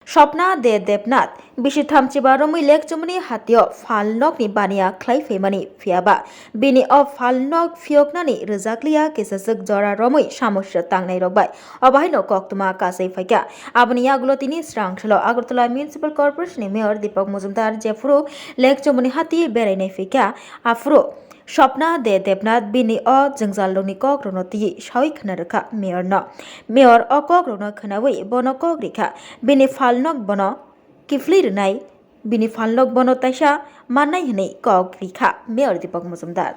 Swapna de Debnath Bishitham Chibaromui Lake Jumani Hatio Phalnok ni Bania Clay Femani Fiaba Bini of Phalnok Phirok Rezaklia Kisasuk Jora Romui Shamusha Tang Nairobai Abahino Koktuma Kase Faka Abania Glotini Swrangchati Agartala Municipal Corporation Mayor Dipak Majumdhar Phirok Lake Jumani Hati Berene Fika Afro Swapna de Debnath Bini o Jengzal Lonikok Ronoti Shawi Khanaraka Mayor no Mayor Okok Rono Khanawi Bonokok Rika Bini Phalnok Bono Kiflir Nai Bini Phalnok Bono Tasha Manai Hane Kok Rika Mayor Dipak Majumdhar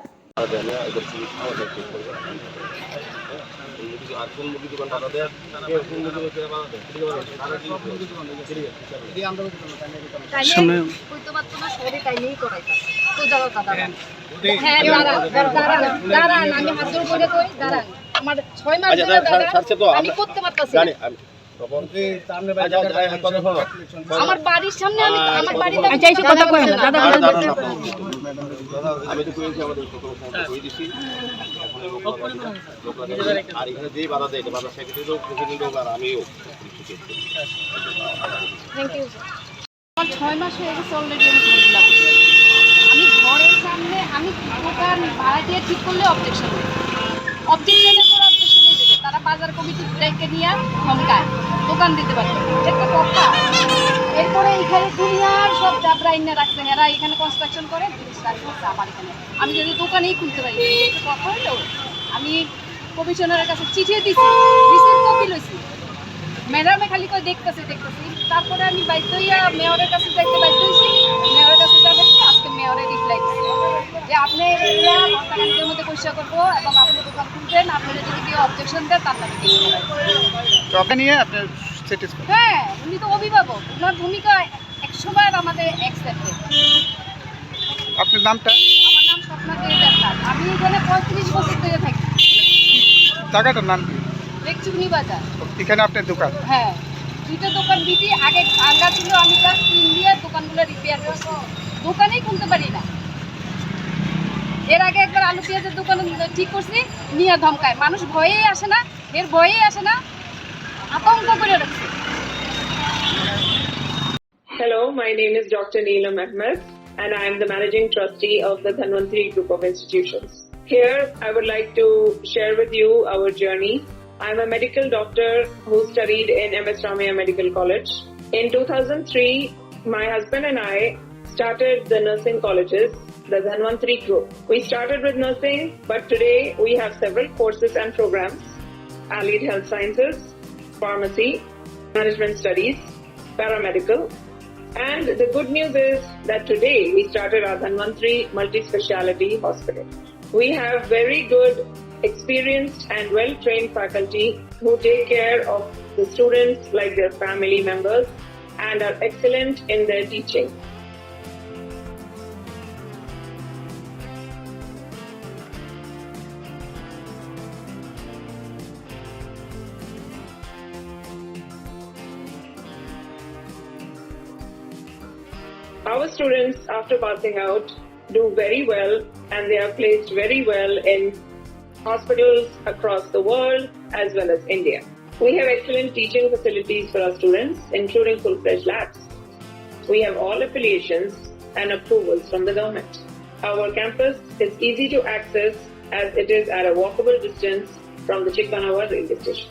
আমার বাড়ির সামনে আমার বাড়িতে কথা কই না দাদা আমি তো কইছি আমাদের কই দিছি আর এখানে যেই বাধা দেয় বাধা সেক্রেটারি লোক প্রতিদিন লোক আর আমিও থ্যাংক ইউ আমার 6 মাস হয়ে গেছে অলরেডি আমি ঘরের সামনে আমি দোকান ভাড়া দিয়ে ঠিক করলে অবজেকশনের পর অবজেকশনে দেবে তারা বাজার কমিটি ডেকে নিয়ে ধমকায় দোকান দিতে পারে একটা কথা এরপরে এখানে দুনিয়ার সব জাবরাইনা রাখছে এরা এখানে কনস্ট্রাকশন করে আমার এখানে আমি যদি দোকানেই খুলতে পারি কথা হলো আমি কমিশনারের কাছে চিঠি দিছি রিসিভ কপি লইছি ম্যাডামে খালি করে দেখতেছি তারপরে আমি বাধ্য হইয়া মেয়রের কাছে যাইতে বাধ্য হইছি মেয়রের কাছে যাবেন আজকে মেয়রের রিপ্লাই যে আপনি এগুলা ঘন্টাখানেকের মধ্যে পরিষ্কার করবো এবং আপনি দোকান খুলবেন আপনারা যদি কেউ অবজেকশন দেন তার নামে হ্যাঁ উনি তো অভিভাবক ওনার ভূমিকা 100বার আমাদের অ্যাকসেপ্টেড। আপনার নামটা? আমার নাম স্বপ্না দেবনাথ। আমি এখানে 35 বছর ধরে থাকি। জায়গাটার নাম কি? লেকচুনি বাজার। এখানে আপনার দোকান? হ্যাঁ, দুইটা দোকান দিদি আগে ভাঙা ছিল, আমি তার 3 দিয়ে দোকানগুলো রিপেয়ার করছি। দোকানেই খুলতে পারি না। এর আগে একবার আলু পেঁয়াজের দোকান ঠিক করছি, নিয়ে ধমকায়। মানুষ ভয়েই আসে না, এর ভয়েই আসে না, আতঙ্ক করে রাখছে। Hello, my name is Dr. Neelam Ahmed and I am the Managing Trustee of the Dhanvantri Group of Institutions. Here, I would like to share with you our journey. I am a medical doctor who studied in MS Ramaiah Medical College. In 2003, my husband and I started the nursing colleges, the Dhanvantri Group. We started with nursing, but today we have several courses and programs: allied health sciences, pharmacy, management studies, paramedical. And the good news is that today we started our Dhanvantri multi-speciality hospital. We have very good, experienced and well-trained faculty who take care of the students like their family members and are excellent in their teaching. Our students, after passing out, do very well and they are placed very well in hospitals across the world as well as India. We have excellent teaching facilities for our students, including full-fledged labs. We have all affiliations and approvals from the government. Our campus is easy to access as it is at a walkable distance from the Chikpanawar railway station.